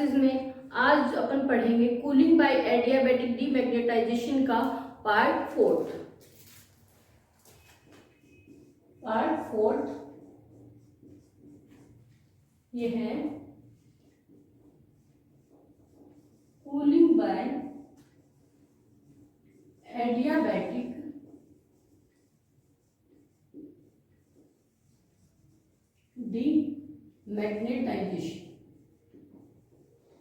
Classes में आज अपन पढ़ेंगे कूलिंग बाय एडियाबैटिक डीमैग्नेटाइजेशन का पार्ट फोर्थ। ये है कूलिंग बाय एडियाबैटिक डीमैग्नेटाइजेशन,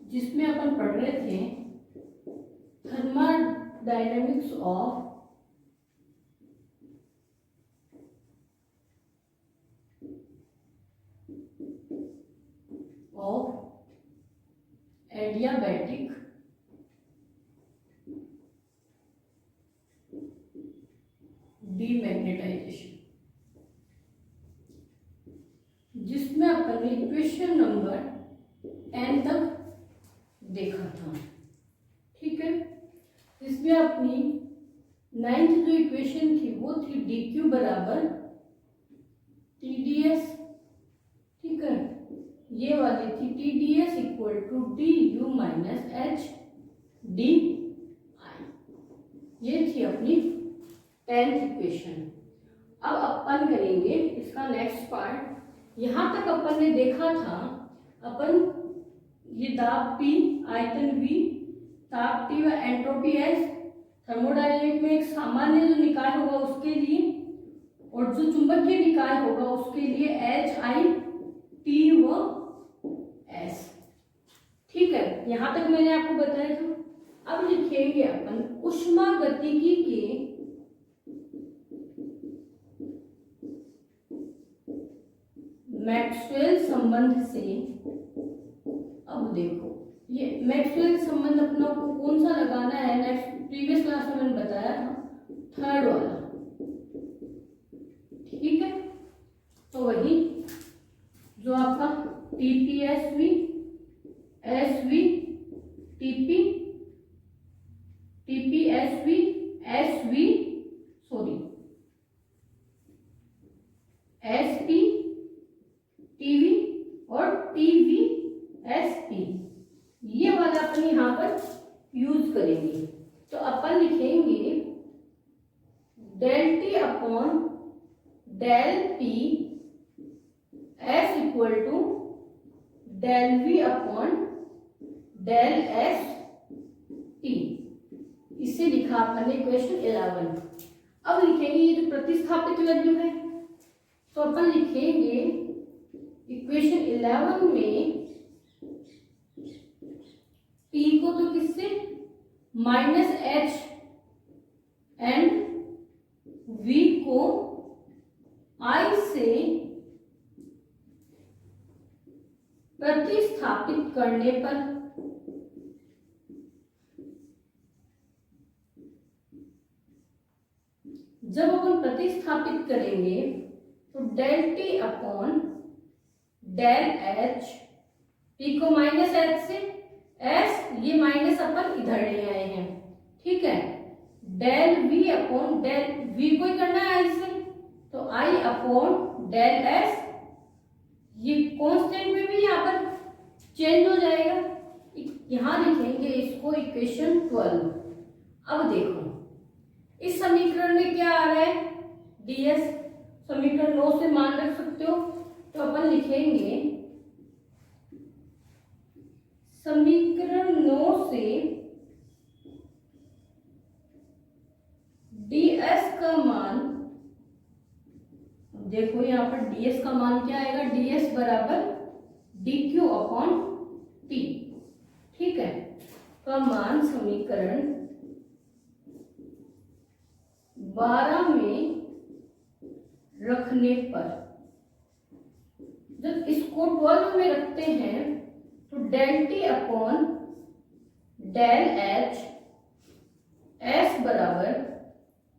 जिसमें अपन पढ़ रहे थे थर्मोडायनेमिक्स ऑफ एडियाबैटिक डीमैग्नेटाइजेशन, जिसमें अपन ने इक्वेशन नंबर 10 तक देखा था। ठीक है, इसमें अपनी 9th जो इक्वेशन थी वो थी dq बराबर TdS। ठीक है, ये वाली थी TdS equal to du minus h di। ये थी अपनी 10th इक्वेशन। अब अपन करेंगे इसका नेक्स्ट पार्ट। यहां तक अपन ने देखा था, अपन ये दाब P, आयतन V, ताप T व एंट्रोपी S, थर्मोडायनेमिक में एक सामान्य जो निकाय होगा उसके लिए और जो चुंबकीय निकाय होगा उसके लिए H, I, T व S। ठीक है, यहां तक मैंने आपको बताया था। अब लिखेंगे अपन ऊष्मागतिकी के मैक्सवेल संबंध से। अब देखो, ये मैक्सवेल संबंध अपना को कौन सा लगाना है, नेक्स्ट प्रीवियस क्लास में मैंने बताया था, थर्ड वाला। ठीक है, तो वही जो आपका TPSV, SV, TP, TPSV, SV, sorry SP, TV और TVSP, ये वाला अपन यहाँ पर यूज करेंगे। तो अपन लिखेंगे del T upon del P S equal to del V upon del S T। इसे लिखा अपन ने इक्वेशन 11। अब लिखेंगे ये जो प्रतिस्थापित वैल्यू है, तो अपन लिखेंगे इक्वेशन 11 में T को तो किससे माइनस H एंड V को I से प्रतिस्थापित करने पर जब अपन प्रतिस्थापित करेंगे तो del T upon del H, P को माइनस H से S, ये माइनस अपन इधर ले आए हैं। ठीक है, del V upon del V को ही करना है I से, तो I अपॉन del S, ये कांस्टेंट में भी यहाँ पर चेंज हो जाएगा। यहाँ लिखेंगे इसको इक्वेशन 12। अब देखो इस समीकरण में क्या आ रहा है, ds, समीकरण 9 से मान रख सकते हो। तो अपन लिखेंगे समीकरण 9 से ds का मान, देखो यहाँ पर ds का मान क्या आएगा, ds बराबर dq अपॉन t। ठीक है, का मान समीकरण 12 में रखने पर, जब इसको 12 में रखते हैं तो del T upon del H S बराबर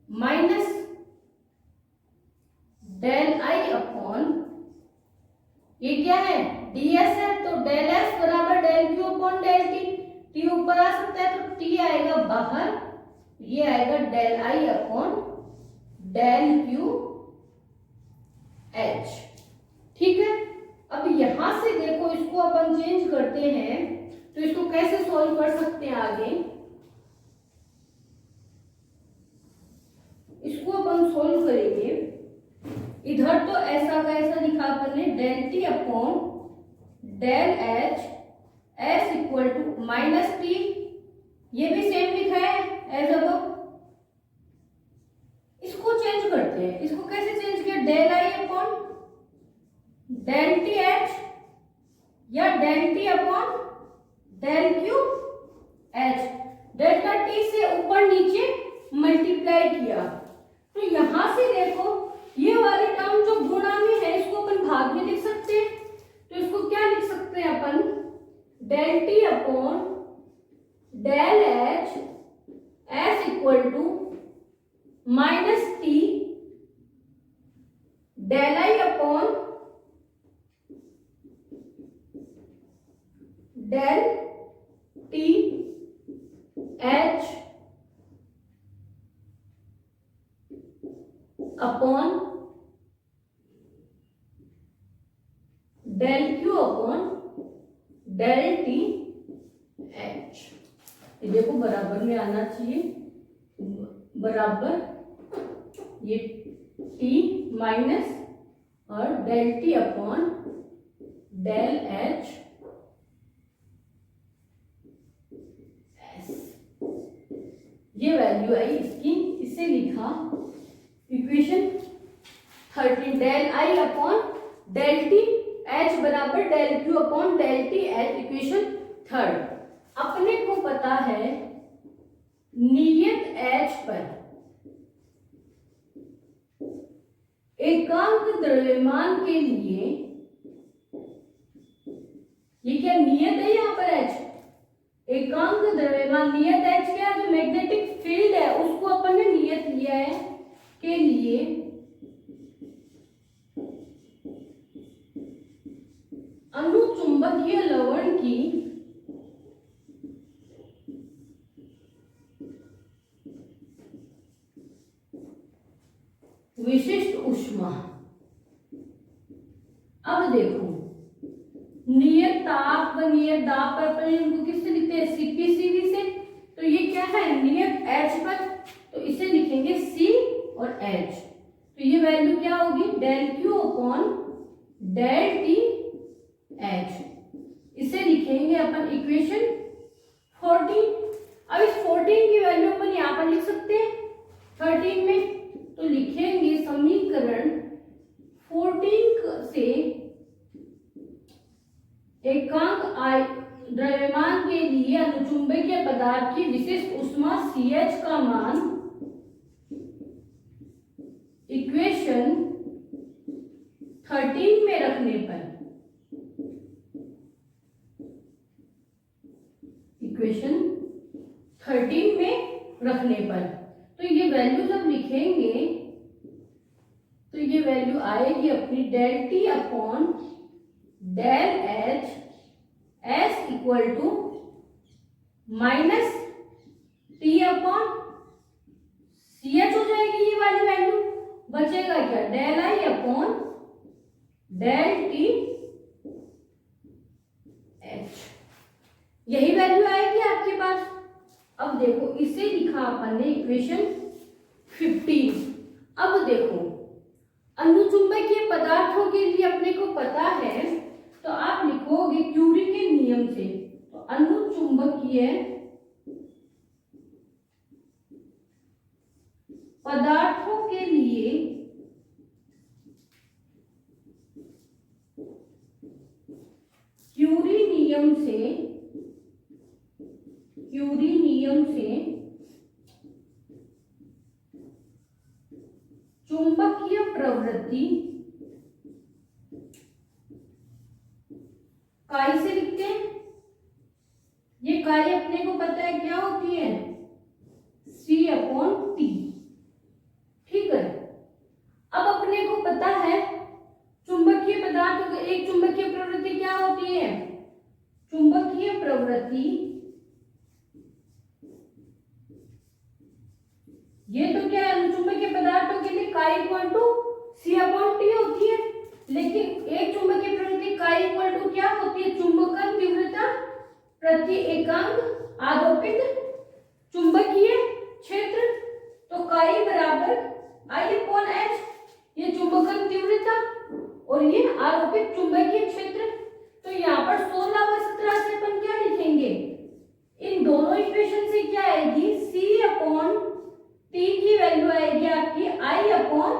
माइनस del I अपॉन, ये क्या है ds है, तो del S बराबर del Q upon del T। T ऊपर आ सकता है तो T आएगा बाहर, ये आएगा del I upon del Q H। ठीक है, अब यहां से देखो इसको अपन चेंज करते हैं तो सॉल्व कर सकते हैं आगे। इसको अपन सोल्व करेंगे। इधर तो ऐसा का ऐसा लिखा अपन ने, del T upon del H S equal to minus T, ये भी सेम लिखा है एज अब। इसको चेंज करते हैं। इसको कैसे चेंज किया, del I upon del T H या del T upon del Q H, delta T से ऊपर नीचे मल्टीप्लाई किया। तो यहां से देखो ये वाली टर्म जो गुणा में है इसको अपन भाग में लिख सकते हैं। तो इसको क्या लिख सकते हैं अपन, del T upon del H S equal to minus T del I upon del T H upon del Q upon del T H. ये देखो बराबर में आना चाहिए, बराबर ये टी माइनस और del T upon del H S, ये वैल्यू आई इसकी। इसे लिखा equation 13, del I upon del T H बराबर del Q upon del T H, equation 3। अपने को पता है नियत एच पर एकांक द्रव्यमान के लिए, ये क्या नियत है यहाँ पर एच, एकांक द्रव्यमान नियत एच क्या है, जो मैग्नेटिक फील्ड है उसको अपन ने नियत लिया है के लिए अनुचुंबकीय लवण की विशिष्ट ऊष्मा। अब देखो नियत ताप व नियत दाब पर अपन इनको किससे लिखते हैं, सीपीसीवी से। तो ये क्या है नियत एच पर, तो इसे लिखेंगे सी और एच। तो ये वैल्यू क्या होगी, del Q upon del T H, इसे लिखेंगे अपन इक्वेशन 14। अब इस 14 की वैल्यू अपन यहाँ पर लिख सकते हैं 13 में। तो लिखेंगे समीकरण 14 से एकांक द्रव्यमान के लिए अनुचुंबकीय पदार्थ की विशिष्ट ऊष्मा CH का मान इक्वेशन 13 में रखने पर, इक्वेशन 13 में रखने पर, तो ये वैल्यू जब लिखेंगे तो ये वैल्यू आएगी अपनी del T upon del H S equal to minus T upon C H हो जाएगी ये वाली वैल्यू। बचेगा क्या, del I upon del T H, यही वैल्यू आएगी आपके पास। अब देखो इसे लिखा अपन ने इक्वेशन 15। अब देखो अनुचुंबकीय पदार्थों के लिए अपने को पता है, तो आप लिखोगे क्यूरी के नियम से। तो अनुचुंबकीय पदार्थों के लिए क्यूरी नियम से चुंबकीय प्रवृत्ति काई से लिखते हैं। ये काई अपने को पता है क्या होती है, C अपॉन टी। ठीक है, अब अपने को पता है चुंबकीय पदार्थ को एक चुंबकीय प्रवृत्ति क्या होती है, चुंबकीय प्रवृत्ति ये तो क्या है चुंबकीय पदार्थों के लिए chi equal to C upon T होती है। लेकिन एक चुंबकीय प्रवृत्ति काई इक्वल टू क्या होती है, चुंबकन तीव्रता प्रति एकांक आरोपित चुंबकीय क्षेत्र, तो काई बराबर आई अपॉन एच, ये चुंबकन तीव्रता और ये आरोपित चुंबकीय क्षेत्र। तो यहाँ पर 16 व 17 से अपन क्या लिखेंगे, इन दोनों इक्वेशन से क्या आएगी, C अपॉन टी की वैल्यू आएगी आपकी I अपॉन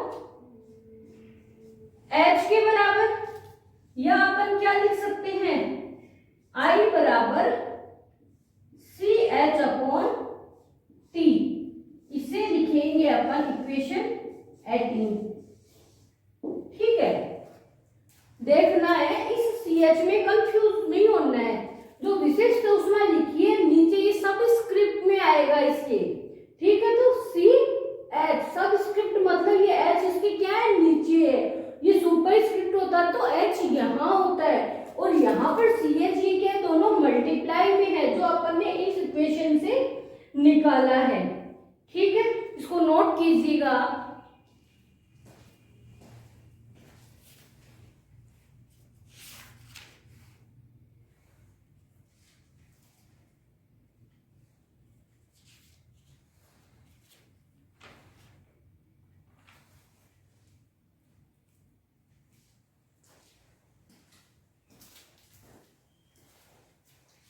H के बराबर, या अपन क्या लिख सकते हैं, I बराबर CH अपॉन T, इसे लिखेंगे अपन इक्वेशन 18। ठीक है, देखना है इस CH में कंफ्यूज नहीं होना है, जो विशिष्ट ऊष्मा लिखी है नीचे ये सब स्क्रिप्ट में आएगा इसके। ठीक है, तो CH सब स्क्रिप्ट मतलब ये H इसके क्या है, नीचे है, ये सुपर स्क्रिप्ट होता है तो H यहाँ होता है, और यहाँ पर CH ये क्या है, दोनों मल्टीप्लाई में है जो अपन ने इस इक्वेशन से निकाला है। ठीक है, इसको नोट कीजिएगा।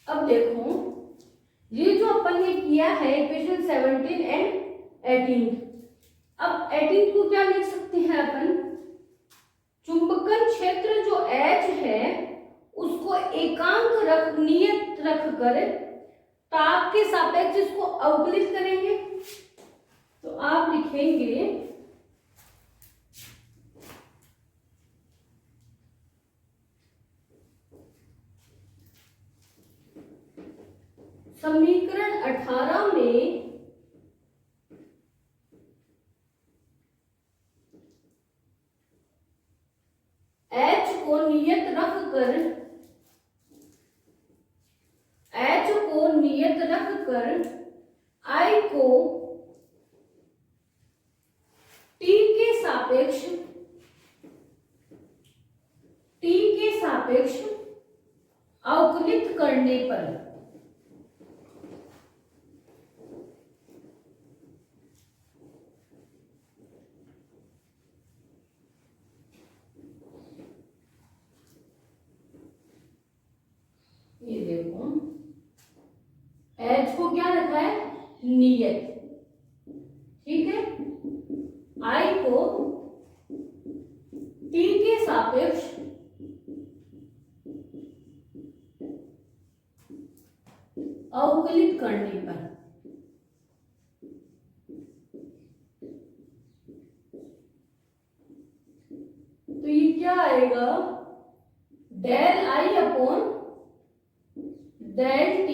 अब देखो ये जो अपन ने किया है इक्वेशन 17 एंड 18, अब 18 को क्या लिख सकते हैं अपन, चुंबकन क्षेत्र जो H है उसको एकांक रख नियत रख कर ताप के सापेक्ष इसको अवकलित करेंगे। तो आप लिखेंगे समीकरण 18 में H को नियत रख कर I को T के सापेक्ष अवकलित करने पर ये देखो H को क्या रखा है, नियत। ठीक है, I को T के सापेक्ष अवकलित करने पर, तो ये क्या आएगा, del I upon del T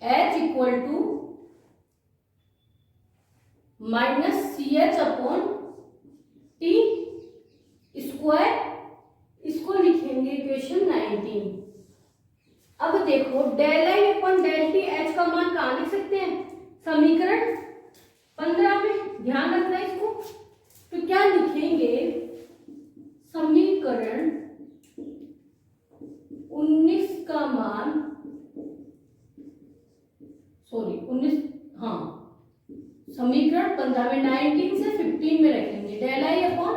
H equal to minus CH upon T square, इसको लिखेंगे इक्वेशन 19। अब देखो del I upon del T H का मान कहाँ लिख सकते हैं, समीकरण 15 में, ध्यान रखना इसको। तो क्या लिखेंगे, समीकरण 19 का मान, सॉरी 19, हाँ समीकरण 15 में 19 से 15 में रखेंगे del I upon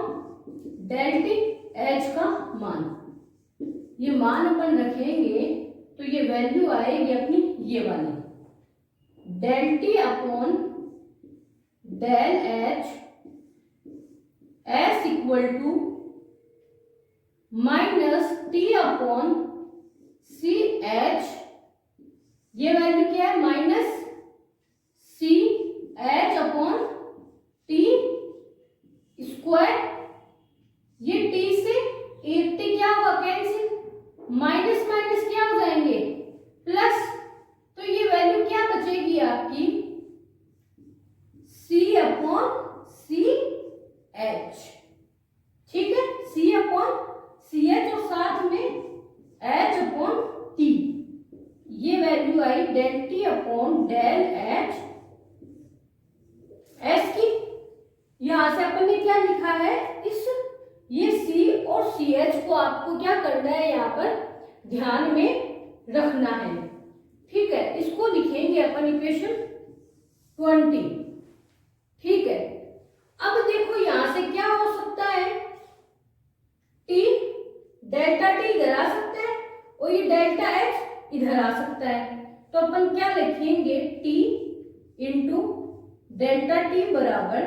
del T H का मान, ये मान अपन रखेंगे तो ये वैल्यू आएगी अपनी ये वाली, del T upon del H S equal to minus T upon CH, ये वैल्यू क्या है, minus CH upon T square, ये T से एक T क्या होगा, कैंसिल, माइनस माइनस क्या हो जाएंगे, प्लस, तो ये वैल्यू क्या बचेगी आपकी, C अपॉन CH। ठीक है, C अपॉन CH और साथ में H अपॉन T, ये वैल्यू आई del T upon del H S की। यहां से अपन ने क्या लिखा है, इस ये C और CH को आपको क्या करना है, यहाँ पर ध्यान में रखना है। ठीक है, इसको लिखेंगे अपन इक्वेशन 20। ठीक है, अब देखो यहां से क्या हो सकता है, टी डेल्टा टी इधर आ सकता है और ये डेल्टा एच इधर आ सकता है। तो अपन क्या लिखेंगे, टी इंटू डेल्टा टी बराबर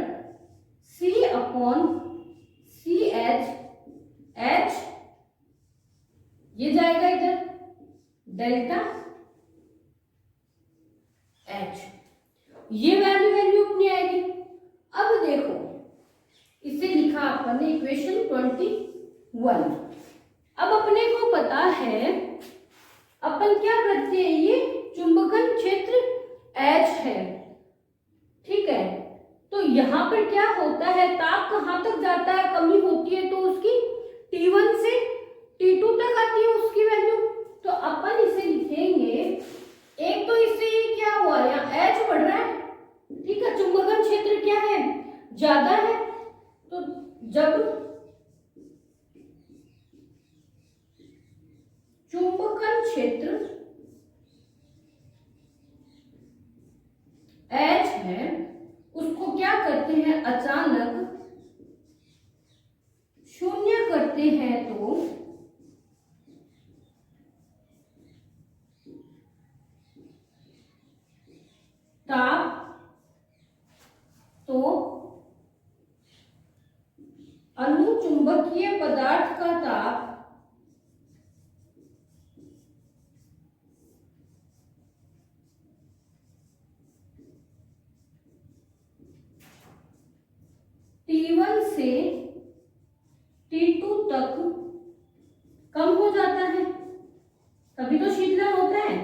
सी अपॉन सी एच, एच ये जाएगा इधर डेल्टा एच, ये वैल्यू अपनी आएगी। अब देखो इसे लिखा अपन ने इक्वेशन 21। अब अपने को पता है, अपन क्या करते हैं, ये चुंबकन क्षेत्र H है। ठीक है, तो यहाँ पर क्या होता है, ताप कहाँ तक जाता है, कमी होती है तो उसकी T1 से T2 तक आती है उसकी वैल्यू। तो अपन इसे लिखेंगे, एक तो इससे ये क्या हुआ, यहाँ H बढ़ रहा है। ठीक है, चुंबकन क्षेत्र क्या है, ज्यादा है। तो जब चुंबकन क्षेत्र H है, उसको क्या करते हैं, अचानक शून्य करते हैं तो ताप, तो अनुचुंबकीय पदार्थ का ताप T1 से T2 तक कम हो जाता है, तभी तो शीतलन होता है।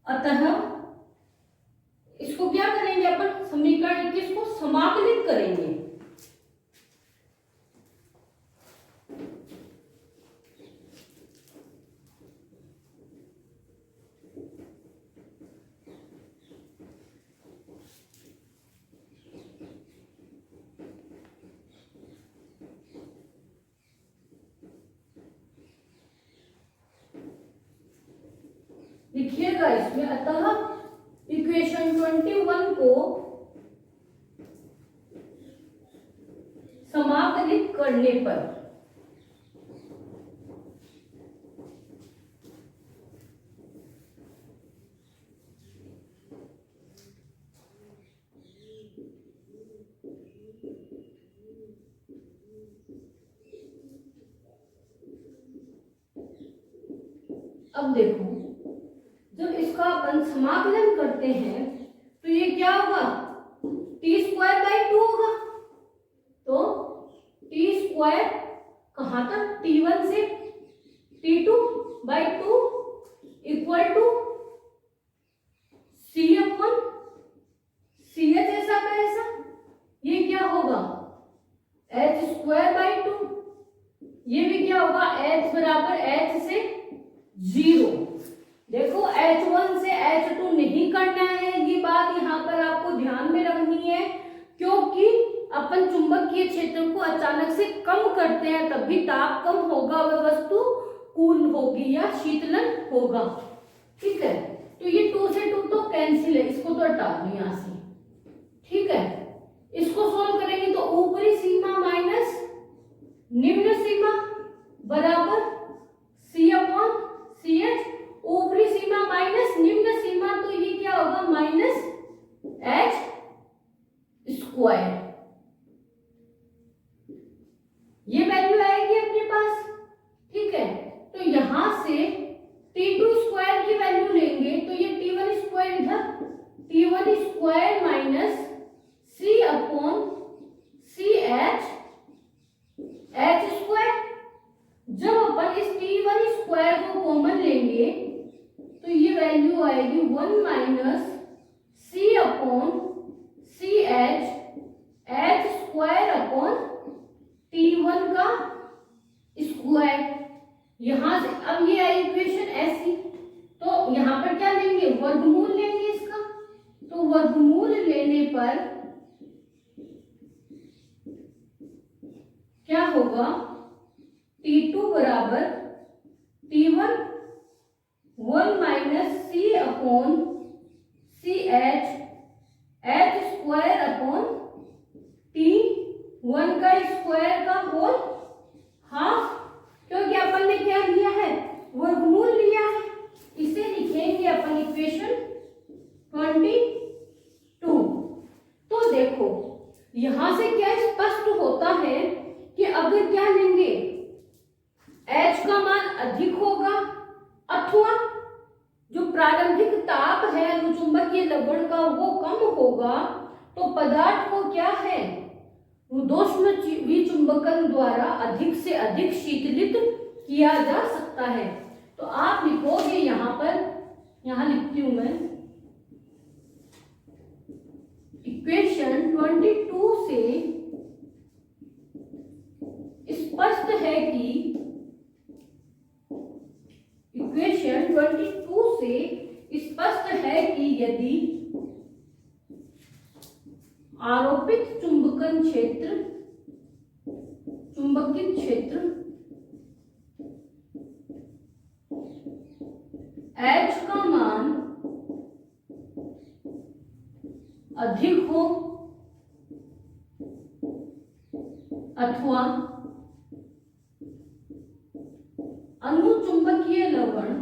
अतः इसको क्या करेंगे अपन, समीकरण 21 को समाकलित करेंगे। लिखिएगा इसमें, अतः इक्वेशन 21 को समाकलित करने पर अब देखो, जब इसका अपन समाकलन करते हैं तो ये क्या होगा, T²/2 होगा। तो T² कहां तक, T1 से T2/2 इक्वल टू C/CH ऐसा का ऐसा, ये क्या होगा H²/2, ये भी क्या होगा H बराबर H से 0। देखो H1 से H2 नहीं करना है, ये बात यहाँ पर आपको ध्यान में रखनी है, क्योंकि अपन चुंबकीय क्षेत्र को अचानक से कम करते हैं तभी ताप कम होगा, वह वस्तु कूल होगी या शीतलन होगा। ठीक है, तो ये 2 से 2 तो कैंसिल है, इसको तो हटा दो यहाँ से। ठीक है, इसको सोल्व करेंगे तो ऊपरी सीमा माइनस निम्न सीमा बराबर C/CH, ऊपरी सीमा माइनस निम्न सीमा, तो ये क्या होगा -H², ये वैल्यू आएगी अपने पास। ठीक है, तो यहां से T2² की वैल्यू लेंगे तो ये T1² इधर, T1² माइनस C/CH H²। जब अपन इस T1² को कॉमन लेंगे तो ये वैल्यू आएगी 1 माइनस C/CH H²/T1 का स्क्वायर। यहां से अब ये आई इक्वेशन ऐसी, तो यहां पर क्या लेंगे, वर्गमूल लेंगे इसका। तो वर्गमूल लेने पर क्या होगा, T2 बराबर T1 1 minus C upon CH H square upon T1 का स्क्वायर का होल हाफ, क्योंकि अपन ने क्या लिया है, वर्गमूल लिया है। इसे लिखेंगे अपन इक्वेशन 22। तो देखो यहां से क्या स्पष्ट होता है कि अगर क्या लेंगे, H का मान अधिक होगा अथवा जो प्रारंभिक ताप है अनुचुंबकीय लवण का वो कम होगा, तो पदार्थ को क्या है, रुद्धोष्म विचुंबकन द्वारा अधिक से अधिक शीतलित किया जा सकता है। तो आप लिखोगे यहां पर, यहां लिखती हूं मैं, इक्वेशन 22 से स्पष्ट है कि, इक्वेशन 22 से स्पष्ट है कि यदि आरोपित चुंबकन क्षेत्र, चुंबकित क्षेत्र H का मान अधिक हो अथवा अनुचुंबकीय लवण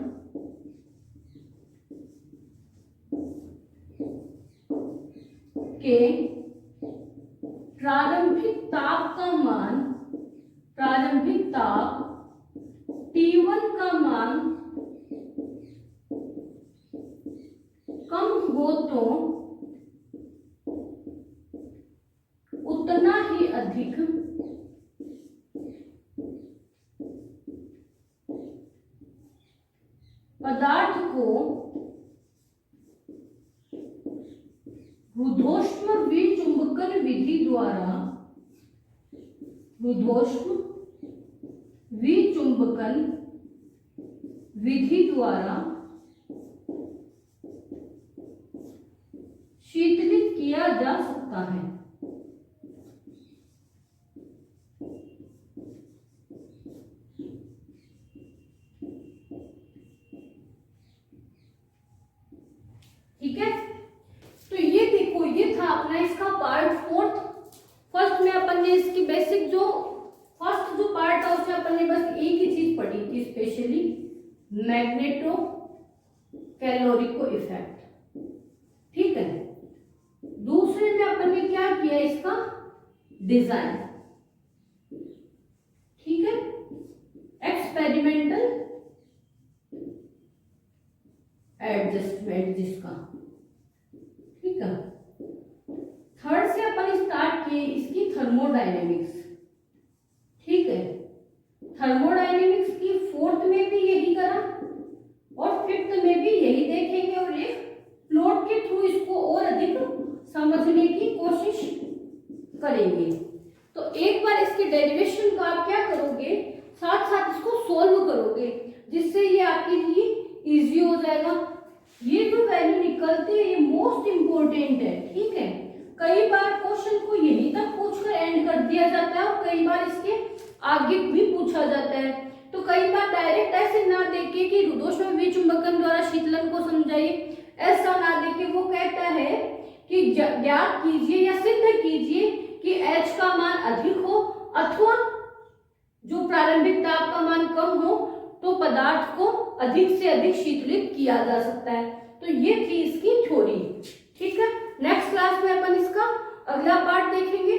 के प्रारंभिक ताप का मान, प्रारंभिक ताप T1 का मान कम हो तो उतना ही अधिक पदार्थ को रुद्धोष्म विचुंबकन विधि द्वारा, रुद्धोष्म विचुंबकन विधि द्वारा शीतलित किया जा सकता है। ठीक है, तो ये देखो, ये था अपना इसका पार्ट 4। फर्स्ट में अपन ने इसकी बेसिक जो फर्स्ट जो पार्ट था उसमें अपन ने बस एक ही चीज पढ़ी थी, स्पेशली मैग्नेटो कैलोरिको इफेक्ट। ठीक है, दूसरे में अपन ने क्या किया, इसका डिजाइन। ठीक है, एक्सपेरिमेंटल एडजस्टमेंट जिसका। ठीक है, थर्ड से अपन स्टार्ट किए इसकी थर्मोडायनेमिक्स। ठीक है, थर्मोडायनेमिक्स की फोर्थ में भी यही करा और फिफ्थ में भी यही देखेंगे, और एक प्लॉट के थ्रू इसको और अधिक समझने की कोशिश करेंगे। तो एक बार इसके डेरिवेशन को आप क्या करोगे, साथ साथ इसको सोल्व करोगे, जिससे ये आपके लिए इजी हो जाएगा। ये जो वैल्यू निकलती है ये मोस्ट इंपोर्टेंट है। ठीक है, कई बार क्वेश्चन को यहीं तक पूछकर एंड कर दिया जाता है और कई बार इसके आगे भी पूछा जाता है। तो कई बार डायरेक्ट ऐसे ना देके कि रुद्धोष्म विचुंबकन द्वारा शीतलन को समझाइए, ऐसा ना देके वो कहता है कि ज्ञात कीजिए या सिद्ध कीजिए कि H का मान अधिक हो अथवा जो प्रारंभिक ताप का मान कम हो, तो पदार्थ को अधिक से अधिक शीतलित किया जा सकता है। तो ये थी इसकी थ्योरी। ठीक है, नेक्स्ट क्लास में अपन इसका अगला पार्ट देखेंगे।